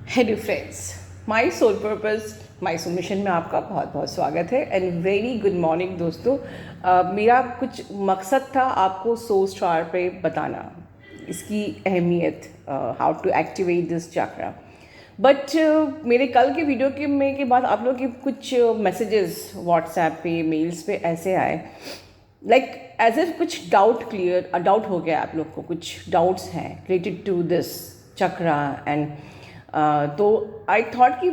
Hello friends, my soul purpose my soul mission में आपका बहुत बहुत स्वागत है एंड वेरी गुड मॉर्निंग दोस्तों। मेरा कुछ मकसद था आपको सोल स्टार पे बताना, इसकी अहमियत, how to activate this chakra. But मेरे कल के वीडियो के बाद आप लोगों के कुछ मैसेजेस व्हाट्सएप पे, मेल्स पे ऐसे आए, लाइक एज इफ कुछ डाउट हो गया, आप लोग को कुछ डाउट्स हैं related to this chakra and तो आई थॉट कि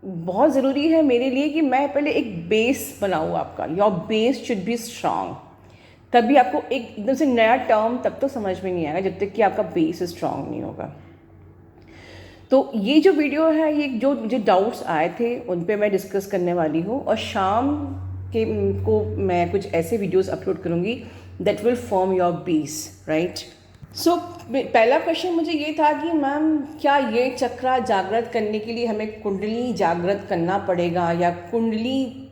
बहुत ज़रूरी है मेरे लिए कि मैं पहले एक बेस बनाऊँ आपका। Your base should be strong, तभी आपको एक एकदम से नया टर्म तब तो समझ में नहीं आएगा जब तक कि आपका बेस स्ट्रांग नहीं होगा। तो ये जो वीडियो है, ये जो मुझे डाउट्स आए थे उन पे मैं डिस्कस करने वाली हूँ, और शाम के को मैं कुछ ऐसे वीडियोस अपलोड करूँगी that will form your base, right. So पहला क्वेश्चन मुझे ये था कि मैम, क्या ये चक्रा जागृत करने के लिए हमें कुंडली जागृत करना पड़ेगा, या कुंडली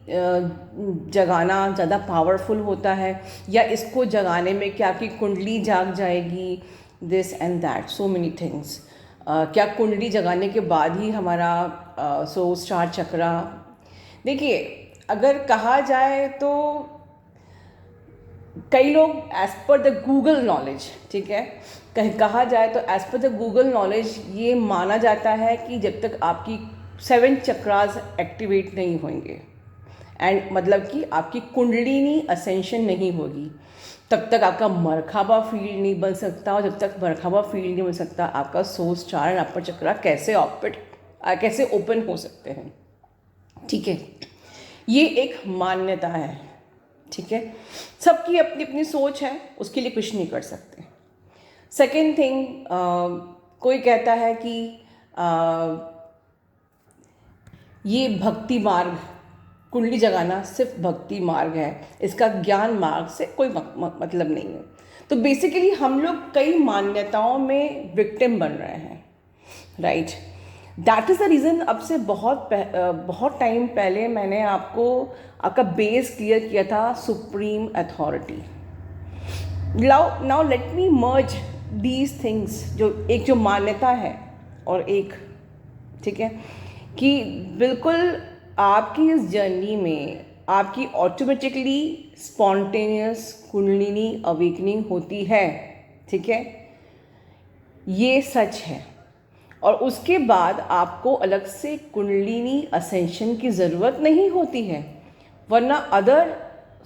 जगाना ज़्यादा पावरफुल होता है, या इसको जगाने में क्या आपकी कुंडली जाग जाएगी, this and that, so many things. क्या कुंडली जगाने के बाद ही हमारा सोल स्टार चक्रा, देखिए अगर कहा जाए तो कई लोग as per the Google knowledge, ठीक है, कहा जाए तो as per the Google knowledge ये माना जाता है कि जब तक आपकी 7 चक्रास एक्टिवेट नहीं होंगे, एंड मतलब कि आपकी कुंडलिनी असेंशन नहीं होगी, तब तक आपका मरखाबा फील्ड नहीं बन सकता। और जब तक मरखाबा फील्ड नहीं बन सकता, आपका सोल स्टार एंड अपर चक्रा कैसे ओपन हो सकते हैं, ठीक है। ये एक मान्यता है, ठीक है। सबकी अपनी अपनी सोच है, उसके लिए कुछ नहीं कर सकते। सेकेंड थिंग, कोई कहता है कि ये भक्ति मार्ग, कुंडली जगाना सिर्फ भक्ति मार्ग है, इसका ज्ञान मार्ग से कोई मतलब नहीं है। तो बेसिकली हम लोग कई मान्यताओं में विक्टिम बन रहे हैं, right. That is the reason अब से बहुत टाइम पहले मैंने आपका बेस क्लियर किया था, supreme authority. Now let me merge these things, जो मान्यता है और एक, ठीक है, कि बिल्कुल आपकी इस जर्नी में आपकी ऑटोमेटिकली स्पॉन्टेनियस कुंडलिनी अवेकनिंग होती है, ठीक है, ये सच है। और उसके बाद आपको अलग से कुंडलिनी असेंशन की ज़रूरत नहीं होती है, वरना अदर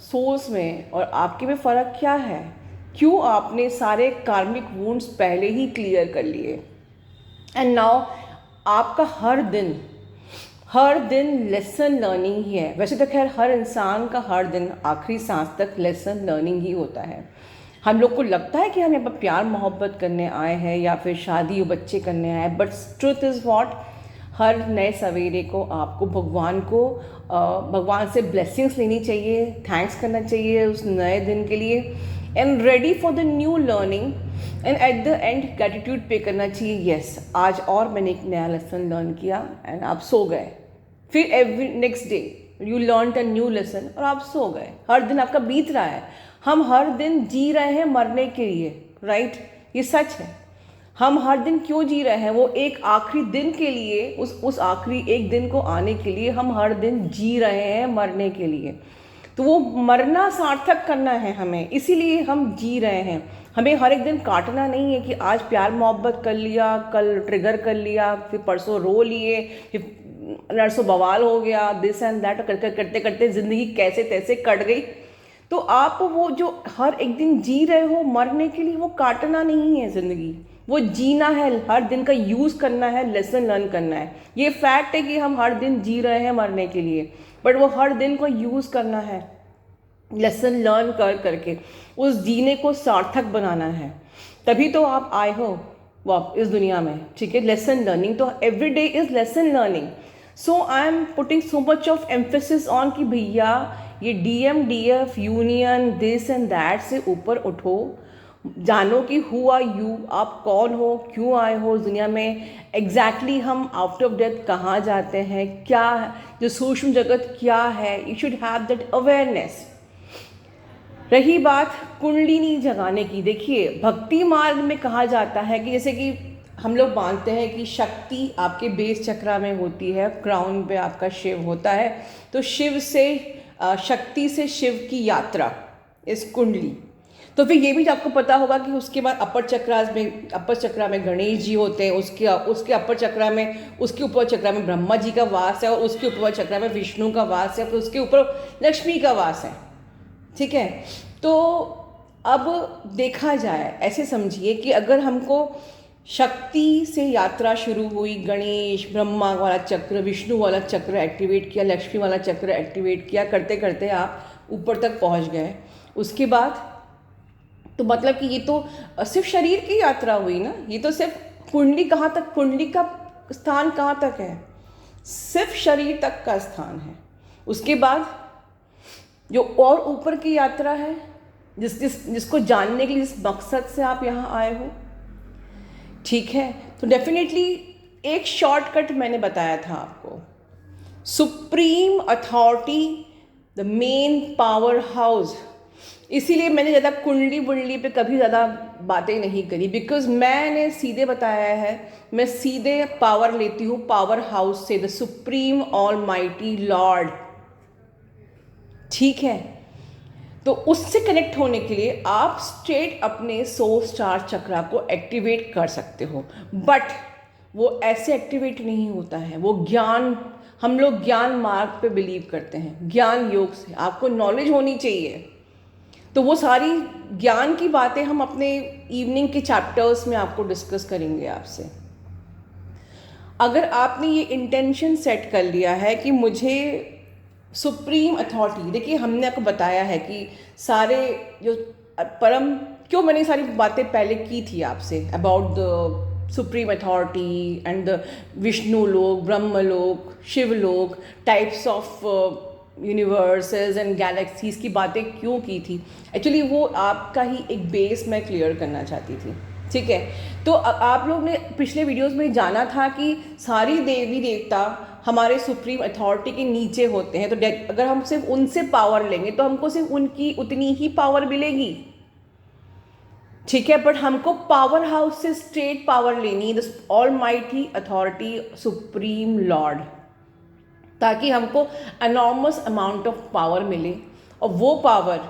सोल्स में और आपके में फ़र्क क्या है? क्यों आपने सारे कार्मिक वुंड्स पहले ही क्लियर कर लिए, एंड नाउ आपका हर दिन लेसन लर्निंग ही है। वैसे तो खैर हर इंसान का हर दिन आखिरी सांस तक लेसन लर्निंग ही होता है। हम लोग को लगता है कि हम यहाँ पर प्यार मोहब्बत करने आए हैं या फिर शादी और बच्चे करने आए, बट ट्रुथ इज़ व्हाट, हर नए सवेरे को आपको भगवान से ब्लेसिंग्स लेनी चाहिए, थैंक्स करना चाहिए उस नए दिन के लिए, and ready for the new learning, and at the end gratitude पे करना चाहिए। यस, आज और मैंने एक नया लेसन लर्न किया, एंड आप सो गए। फिर every next day you learn a new lesson और आप सो गए। हर दिन आपका बीत रहा है। हम हर दिन जी रहे हैं मरने के लिए, राइट, ये सच है। हम हर दिन क्यों जी रहे हैं? वो एक आखिरी दिन के लिए, उस आखिरी एक दिन को आने के लिए हम हर दिन जी रहे हैं मरने के लिए। तो वो मरना सार्थक करना है हमें, इसीलिए हम जी रहे हैं। हमें हर एक दिन काटना नहीं है कि आज प्यार मोहब्बत कर लिया, कल ट्रिगर कर लिया, फिर परसों रो लिए, फिर नरसों बवाल हो गया, दिस एंड दैट, करते करते ज़िंदगी कैसे तैसे कट गई। तो आप वो जो हर एक दिन जी रहे हो मरने के लिए, वो काटना नहीं है ज़िंदगी, वो जीना है, हर दिन का यूज़ करना है, लेसन लर्न करना है। ये फैक्ट है कि हम हर दिन जी रहे हैं मरने के लिए, बट वो हर दिन को यूज़ करना है, लेसन लर्न करके उस जीने को सार्थक बनाना है। तभी तो आप आए हो वो इस दुनिया में, ठीक है। लेसन लर्निंग तो every day is lesson learning. So I am putting so much of emphasis on कि भैया ये DMDF union this and that से ऊपर उठो, जानो कि हु आर यू, आप कौन हो, क्यों आए हो दुनिया में, एग्जैक्टली हम आफ्टर ऑफ डेथ कहाँ जाते हैं, क्या जो सूक्ष्म जगत क्या है, you should have that awareness. रही बात कुंडलिनी जगाने की, देखिए भक्ति मार्ग में कहा जाता है कि जैसे कि हम लोग मानते हैं कि शक्ति आपके बेस चक्रा में होती है, क्राउन पे आपका शिव होता है। तो शिव से शक्ति से शिव की यात्रा इस कुंडली। तो फिर ये भी आपको पता होगा कि उसके बाद अपर चक्रा में गणेश जी होते हैं, उसके अपर चक्रा में, उसके ऊपर चक्रा में ब्रह्मा जी का वास है, और उसके ऊपर चक्रा में विष्णु का वास है, फिर उसके ऊपर लक्ष्मी का वास है। ठीक है, तो अब देखा जाए, ऐसे समझिए कि अगर हमको शक्ति से यात्रा शुरू हुई, गणेश ब्रह्मा वाला चक्र, विष्णु वाला चक्र एक्टिवेट किया, लक्ष्मी वाला चक्र एक्टिवेट किया, करते करते आप ऊपर तक पहुंच गए। उसके बाद तो मतलब कि ये तो सिर्फ शरीर की यात्रा हुई ना, ये तो सिर्फ कुंडली कहाँ तक, कुंडली का स्थान कहाँ तक है, सिर्फ शरीर तक का स्थान है। उसके बाद जो और ऊपर की यात्रा है, जिसको जानने के लिए, जिस मकसद से आप यहाँ आए हो, ठीक है, तो डेफिनेटली एक शॉर्टकट मैंने बताया था आपको, supreme authority, the main power house. इसीलिए मैंने ज़्यादा कुंडली बुंडली पे कभी ज़्यादा बातें नहीं करी, बिकॉज मैंने सीधे बताया है, मैं सीधे पावर लेती हूँ पावर हाउस से, the supreme all mighty Lord. ठीक है, तो उससे कनेक्ट होने के लिए आप स्ट्रेट अपने सोल स्टार चक्रा को एक्टिवेट कर सकते हो, बट वो ऐसे एक्टिवेट नहीं होता है। वो ज्ञान, हम लोग ज्ञान मार्ग पे बिलीव करते हैं, ज्ञान योग से आपको नॉलेज होनी चाहिए। तो वो सारी ज्ञान की बातें हम अपने इवनिंग के चैप्टर्स में आपको डिस्कस करेंगे आपसे। अगर आपने ये इंटेंशन सेट कर लिया है कि मुझे सुप्रीम अथॉरिटी, देखिए हमने आपको बताया है कि सारे जो परम, क्यों मैंने सारी बातें पहले की थी आपसे about the supreme authority and the Vishnu लोक, ब्रह्म लोक, शिव लोक, types of universes and galaxies की बातें क्यों की थी, एक्चुअली वो आपका ही एक बेस मैं क्लियर करना चाहती थी। ठीक है, तो आप लोग ने पिछले वीडियोस में जाना था कि सारी देवी देवता हमारे सुप्रीम अथॉरिटी के नीचे होते हैं, तो अगर हम सिर्फ उनसे पावर लेंगे तो हमको सिर्फ उनकी उतनी ही पावर मिलेगी। ठीक है, बट हमको पावर हाउस से स्ट्रेट पावर लेनी, the all mighty authority, supreme Lord, ताकि हमको एनॉर्मस अमाउंट ऑफ पावर मिले। और वो पावर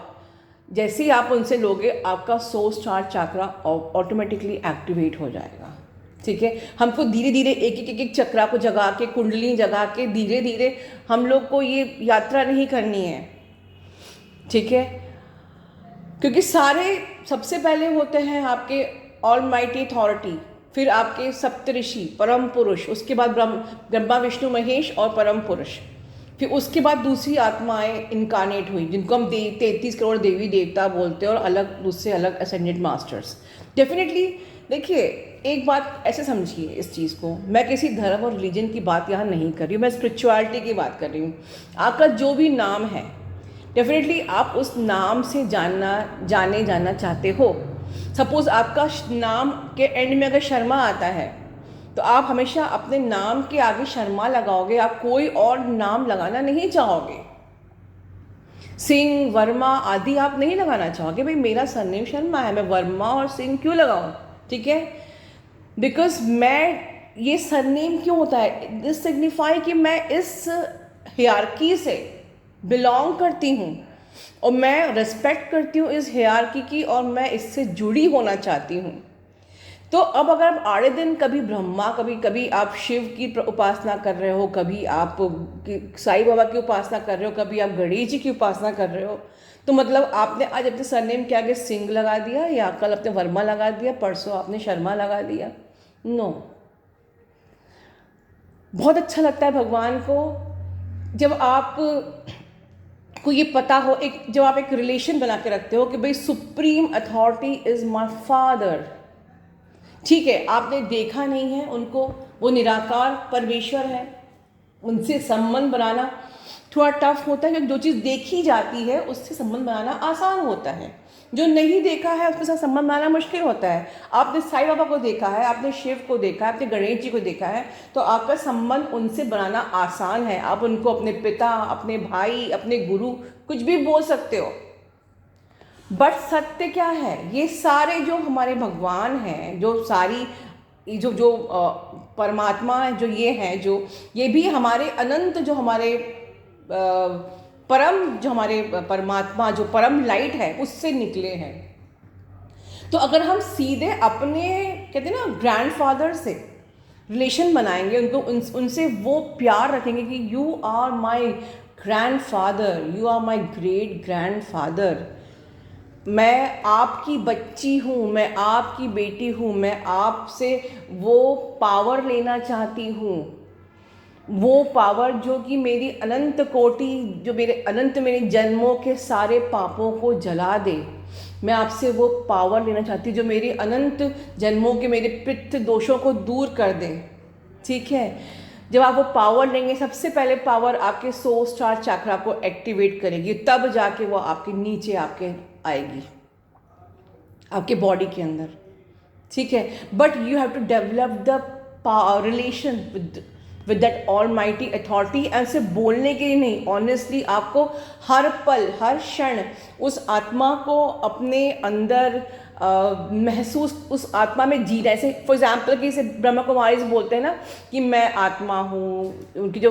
जैसे ही आप उनसे लोगे, आपका सोल स्टार चक्रा ऑटोमेटिकली एक्टिवेट हो जाएगा। ठीक है, हमको धीरे धीरे एक चक्रा को जगा के, कुंडली जगा के, धीरे धीरे हम लोग को ये यात्रा नहीं करनी है। ठीक है, क्योंकि सारे सबसे पहले होते हैं आपके ऑल माइटी अथॉरिटी, फिर आपके सप्तऋषि, परम पुरुष, उसके बाद ब्रह्मा विष्णु महेश और परम पुरुष, फिर उसके बाद दूसरी आत्माएं इनकारनेट हुई, जिनको हम 33 करोड़ देवी देवता बोलते हैं, और अलग दूसरे अलग असेंडेड मास्टर्स। डेफिनेटली देखिए, एक बात ऐसे समझिए इस चीज़ को, मैं किसी धर्म और रिलीजन की बात यहाँ नहीं कर रही हूँ, मैं स्पिरिचुअलिटी की बात कर रही हूँ। आपका जो भी नाम है, डेफिनेटली आप उस नाम से जाने जाना चाहते हो। सपोज आपका नाम के एंड में अगर शर्मा आता है, तो आप हमेशा अपने नाम के आगे शर्मा लगाओगे, आप कोई और नाम लगाना नहीं चाहोगे। सिंह, वर्मा आदि आप नहीं लगाना चाहोगे, भाई मेरा सरनेम शर्मा है, मैं वर्मा और सिंह क्यों लगाऊं। ठीक है, बिकॉज मैं, ये सरनेम क्यों होता है, दिस सिग्निफाई कि मैं इस हियरार्की से बिलोंग करती हूँ, और मैं रिस्पेक्ट करती हूँ इस हियरार्की की, और मैं इससे जुड़ी होना चाहती हूँ। तो अब अगर आप आड़े दिन कभी ब्रह्मा, कभी आप शिव की उपासना कर रहे हो, कभी आप साईं बाबा की उपासना कर रहे हो, कभी आप गणेश जी की उपासना कर रहे हो, तो मतलब आपने आज अपने सरनेम के आगे सिंह लगा दिया, या कल अपने वर्मा लगा दिया, परसों आपने शर्मा लगा दिया। नो, बहुत अच्छा लगता है भगवान को जब आप को ये पता हो, जब आप एक रिलेशन बना के रखते हो कि भाई supreme authority is my father. ठीक है, आपने देखा नहीं है उनको, वो निराकार परमेश्वर है, उनसे संबंध बनाना थोड़ा टफ होता है, क्योंकि जो चीज़ देखी जाती है उससे संबंध बनाना आसान होता है, जो नहीं देखा है उसके साथ संबंध बनाना मुश्किल होता है। आपने साईं बाबा को देखा है, आपने शिव को देखा है, आपने गणेश जी को देखा है, तो आपका संबंध उनसे बनाना आसान है। आप उनको अपने पिता, अपने भाई, अपने गुरु कुछ भी बोल सकते हो। बट सत्य क्या है, ये सारे जो हमारे भगवान हैं, जो सारी ये जो जो परमात्मा जो ये है, जो ये भी हमारे अनंत, जो हमारे परम, जो हमारे परमात्मा, जो परम लाइट है, उससे निकले हैं। तो अगर हम सीधे अपने, कहते हैं ना, ग्रैंडफादर से रिलेशन बनाएंगे, उनको उनसे वो प्यार रखेंगे कि you are my grandfather, you are my great grandfather, मैं आपकी बच्ची हूँ, मैं आपकी बेटी हूँ, मैं आपसे वो पावर लेना चाहती हूँ, वो पावर जो कि मेरी अनंत कोटि, जो मेरे जन्मों के सारे पापों को जला दे। मैं आपसे वो पावर लेना चाहती हूँ जो मेरी अनंत जन्मों के मेरे पितृ दोषों को दूर कर दे। ठीक है, जब आप वो पावर लेंगे, सबसे पहले पावर आपके सोल स्टार चक्रा को एक्टिवेट करेगी, तब जाके वो आपके नीचे आपके आएगी, आपके बॉडी के अंदर। ठीक है, but you have to develop the relation with that almighty authority. And सिर्फ बोलने के लिए नहीं, ऑनेस्टली आपको हर पल हर क्षण उस आत्मा को अपने अंदर महसूस, उस आत्मा में जीना। ऐसे फॉर एग्जाम्पल कि जैसे ब्रह्मा कुमारीज बोलते हैं ना कि मैं आत्मा हूँ, उनकी जो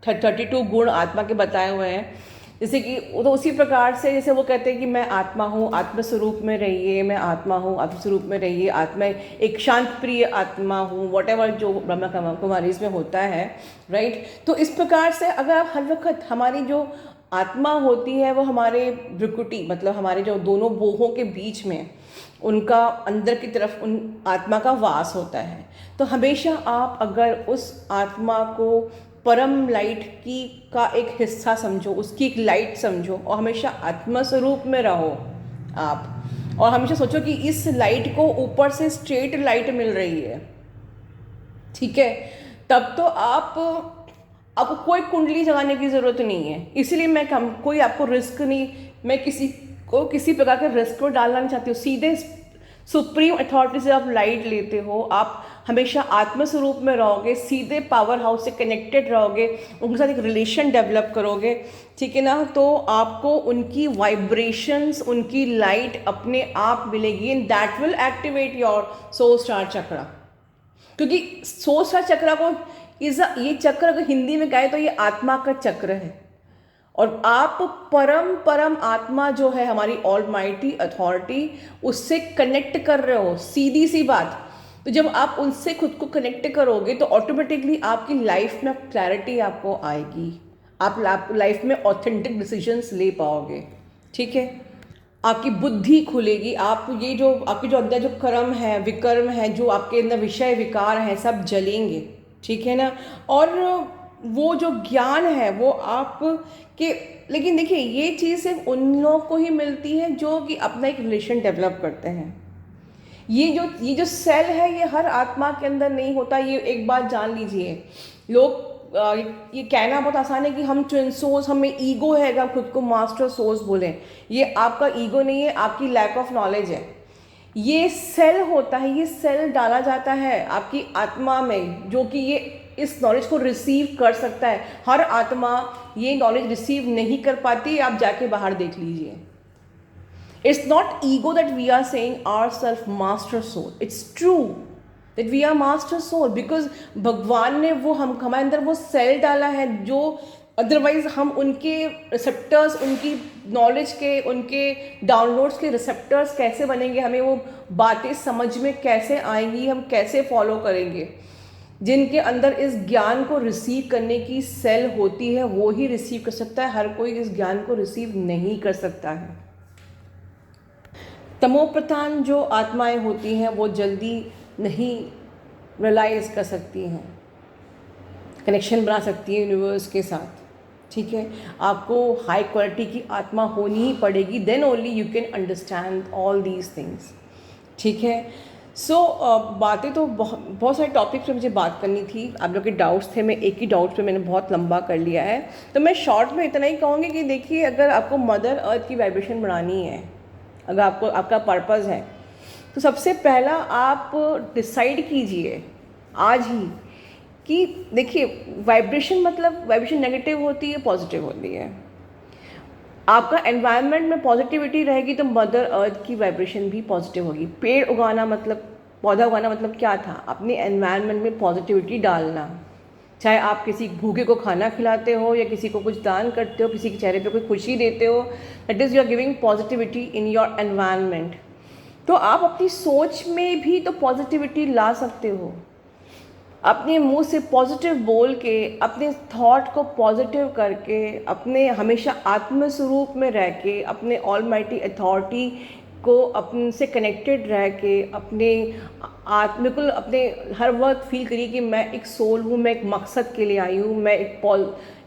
32 गुण आत्मा के बताए हुए हैं, जैसे कि तो उसी प्रकार से जैसे वो कहते हैं कि मैं आत्मा हूँ, आत्मस्वरूप में रहिए, मैं आत्मा हूँ, आत्मस्वरूप में रहिए, आत्मा एक शांत प्रिय आत्मा हूँ, वॉटेवर जो ब्रह्मा कुमारीज में होता है, राइट। तो इस प्रकार से अगर आप हर वक्त, हमारी जो आत्मा होती है वो हमारे भ्रुकुटी, मतलब हमारे जो दोनों बोहों के बीच में उनका अंदर की तरफ उन आत्मा का वास होता है। तो हमेशा आप अगर उस आत्मा को परम लाइट की का एक हिस्सा समझो, उसकी एक लाइट समझो, और हमेशा आत्मा स्वरूप में रहो आप, और हमेशा सोचो कि इस लाइट को ऊपर से स्ट्रेट लाइट मिल रही है। ठीक है, तब तो आपको कोई कुंडली जगाने की ज़रूरत नहीं है। इसीलिए मैं कोई आपको रिस्क नहीं, मैं किसी को किसी प्रकार के रिस्क को डालना नहीं चाहती हूँ। सीधे सुप्रीम अथॉरिटी से आप लाइट लेते हो, आप हमेशा आत्मस्वरूप में रहोगे, सीधे पावर हाउस से कनेक्टेड रहोगे, उनके साथ एक रिलेशन डेवलप करोगे। ठीक है ना, तो आपको उनकी वाइब्रेशंस, उनकी लाइट अपने आप मिलेगी, and that will activate your soul star chakra. क्योंकि सोल स्टार चक्रा को ये चक्र अगर हिंदी में कहे तो ये आत्मा का चक्र है, और आप परम आत्मा जो है हमारी ऑल माइटी अथॉरिटी, उससे कनेक्ट कर रहे हो, सीधी सी बात। तो जब आप उनसे खुद को कनेक्ट करोगे तो ऑटोमेटिकली आपकी लाइफ में क्लैरिटी आपको आएगी, आप लाइफ में ऑथेंटिक डिसीजंस ले पाओगे। ठीक है, आपकी बुद्धि खुलेगी, आप ये जो आपके जो अंदर जो कर्म है, विकर्म है, जो आपके अंदर विषय विकार है, सब जलेंगे। ठीक है ना, और वो जो ज्ञान है वो आप के, लेकिन देखिए ये चीज़ सिर्फ उन लोगों को ही मिलती है जो कि अपना एक रिलेशन डेवलप करते हैं। ये जो सेल है ये हर आत्मा के अंदर नहीं होता। ये एक बात जान लीजिए, लोग ये कहना बहुत आसान है कि हम ट्विन सोल्स, हमें ईगो है, अगर खुद को मास्टर सोल्स बोलें, ये आपका ईगो नहीं है, आपकी लैक ऑफ नॉलेज है। ये सेल होता है, ये सेल डाला जाता है आपकी आत्मा में, जो कि ये इस नॉलेज को रिसीव कर सकता है। हर आत्मा ये नॉलेज रिसीव नहीं कर पाती, आप जाके बाहर देख लीजिए। It's not ego that we are saying our self master soul, it's true that we are master soul, because भगवान ने वो हमारे अंदर वो सेल डाला है, जो अदरवाइज हम उनके रिसेप्टर्स, उनकी नॉलेज के, उनके डाउनलोड्स के रिसेप्टर्स कैसे बनेंगे, हमें वो बातें समझ में कैसे आएंगी, हम कैसे फॉलो करेंगे। जिनके अंदर इस ज्ञान को रिसीव करने की सेल होती है वो ही रिसीव कर सकता है, हर कोई इस ज्ञान को रिसीव नहीं कर सकता है। तमोप्रधान जो आत्माएं होती हैं वो जल्दी नहीं रियलाइज कर सकती हैं, कनेक्शन बना सकती है यूनिवर्स के साथ। ठीक है, आपको हाई क्वालिटी की आत्मा होनी ही पड़ेगी, then only you can understand all these things. ठीक है, सो बातें तो बहुत सारे टॉपिक्स पे मुझे बात करनी थी, आप लोग के डाउट्स थे, मैं एक ही डाउट पे मैंने बहुत लंबा कर लिया है, तो मैं शॉर्ट में इतना ही कहूँगी कि देखिए, अगर आपको मदर अर्थ की वाइब्रेशन बढ़ानी है, अगर आपको आपका पर्पज़ है, तो सबसे पहला आप डिसाइड कीजिए आज ही कि देखिए, वाइब्रेशन मतलब वाइब्रेशन नेगेटिव होती है, पॉजिटिव होती है। आपका एनवायरनमेंट में पॉजिटिविटी रहेगी तो मदर अर्थ की वाइब्रेशन भी पॉजिटिव होगी। पेड़ उगाना मतलब पौधा उगाना मतलब क्या था? अपने एनवायरनमेंट में पॉजिटिविटी डालना। चाहे आप किसी भूखे को खाना खिलाते हो या किसी को कुछ दान करते हो, किसी के चेहरे पे कोई खुशी देते हो, that is you are giving positivity in your environment. तो आप अपनी सोच में भी तो पॉजिटिविटी ला सकते हो। अपने मुंह से पॉजिटिव बोल के, अपने थॉट को पॉजिटिव करके, अपने हमेशा आत्मस्वरूप में रह के, अपने ऑलमाइटी अथॉरिटी को अपने से कनेक्टेड रह के, अपने बिल्कुल अपने हर वक्त फील करिए कि मैं एक सोल हूँ, मैं एक मकसद के लिए आई हूँ, मैं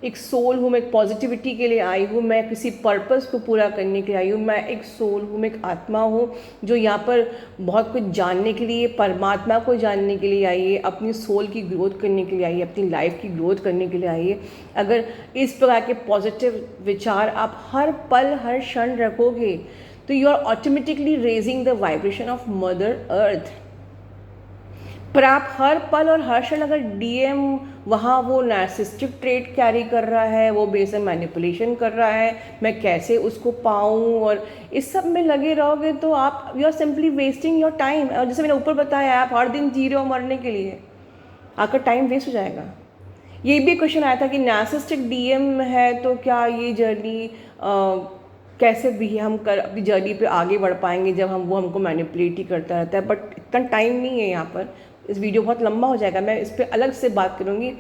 एक सोल हूँ, मैं एक पॉजिटिविटी के लिए आई हूँ, मैं किसी पर्पस को पूरा करने के लिए आई हूँ, मैं एक सोल हूँ, मैं एक आत्मा हूँ जो यहाँ पर बहुत कुछ जानने के लिए, परमात्मा को जानने के लिए आई है, अपनी सोल की ग्रोथ करने के लिए आई है, अपनी लाइफ की ग्रोथ करने के लिए आई है। अगर इस प्रकार के पॉजिटिव विचार आप हर पल हर क्षण रखोगे तो you are automatically raising the vibration of mother earth. पर आप हर पल और हर क्षण अगर डीएम वहाँ वो नार्सिस्टिक ट्रेट कैरी कर रहा है, वो बेस मैनिपुलेशन कर रहा है, मैं कैसे उसको पाऊँ, और इस सब में लगे रहोगे तो आप you are simply wasting your time. और जैसे मैंने ऊपर बताया, आप हर दिन जी रहे हो मरने के लिए, आपका टाइम वेस्ट हो जाएगा। ये भी क्वेश्चन आया था कि नार्सिस्टिक डीएम है तो क्या ये जर्नी कैसे भी हम कर अपनी जर्नी पे आगे बढ़ पाएंगे जब वो हमको मैनिपुलेट ही करता रहता है। बट इतना टाइम नहीं है यहाँ पर, इस वीडियो बहुत लंबा हो जाएगा, मैं इस पर अलग से बात करूँगी।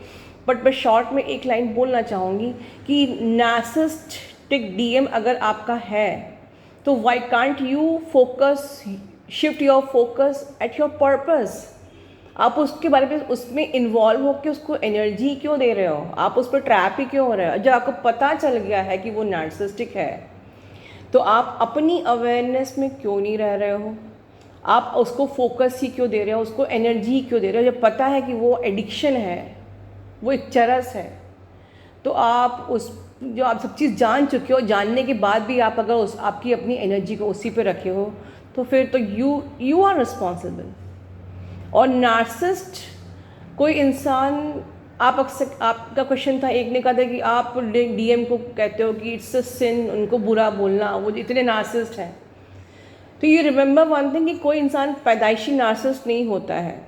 बट मैं शॉर्ट में एक लाइन बोलना चाहूँगी कि नार्सिस्टिक डीएम अगर आपका है तो why can't you focus, shift your focus at your purpose. आप उसके बारे में उसमें इन्वॉल्व होकर उसको एनर्जी क्यों दे रहे हो, आप उस पर ट्रैप ही क्यों हो रहे हो? जब आपको पता चल गया है कि वो नार्सिस्टिक है तो आप अपनी अवेयरनेस में क्यों नहीं रह रहे हो? आप उसको फोकस ही क्यों दे रहे हो, उसको एनर्जी क्यों दे रहे हो? जब पता है कि वो एडिक्शन है, वो एक चरस है, तो आप उस जो आप सब चीज़ जान चुके हो, जानने के बाद भी आप अगर उस आपकी अपनी एनर्जी को उसी पे रखे हो तो फिर तो यू आर रिस्पॉन्सिबल। और नार्सिस्ट कोई इंसान, आप अक्सर, आपका क्वेश्चन था, एक ने कहा था कि आप डीएम को कहते हो कि इट्स अ सिन उनको बुरा बोलना, वो इतने नार्सिस्ट हैं। तो ये रिमेंबर वन थिंग कि कोई इंसान पैदाइशी नार्सिस्ट नहीं होता है,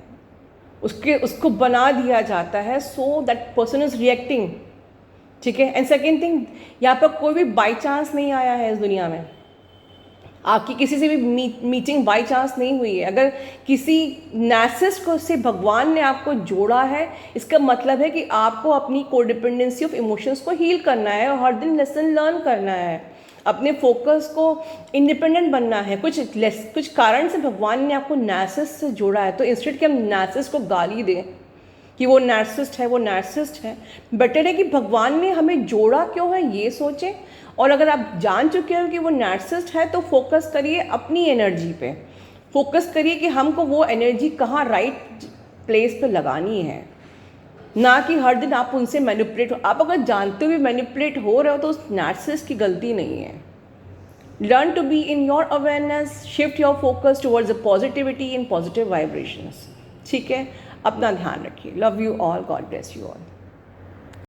उसको बना दिया जाता है, so that person is reacting. ठीक है। एंड सेकेंड थिंग, यहाँ पर कोई भी बाई चांस नहीं आया है इस दुनिया में, आपकी किसी से भी मीटिंग बाई चांस नहीं हुई है। अगर किसी नार्सिस्ट को से भगवान ने आपको जोड़ा है, इसका मतलब है कि आपको अपनी कोडिपेंडेंसी ऑफ इमोशंस को हील करना है और हर दिन लेसन लर्न करना है, अपने फोकस को इंडिपेंडेंट बनना है। कुछ कारण से भगवान ने आपको नार्सिस्ट से जोड़ा है, तो इंस्टेड कि हम नार्सिस्ट को गाली दें कि वो नार्सिस्ट है, वो नार्सिस्ट है, बेटर है कि भगवान ने हमें जोड़ा क्यों है ये सोचें। और अगर आप जान चुके हो कि वो नार्सिस्ट है तो फोकस करिए अपनी एनर्जी पे, फोकस करिए कि हमको वो एनर्जी कहाँ राइट प्लेस पे लगानी है, ना कि हर दिन आप उनसे मैनिपुलेट हो। आप अगर जानते हुए मैनिपुलेट हो रहे हो तो उस नार्सिस्ट की गलती नहीं है। Learn to be in your awareness, shift your focus towards the positivity in positive vibrations. ठीक है, अपना ध्यान रखिए। Love you all, God bless you all.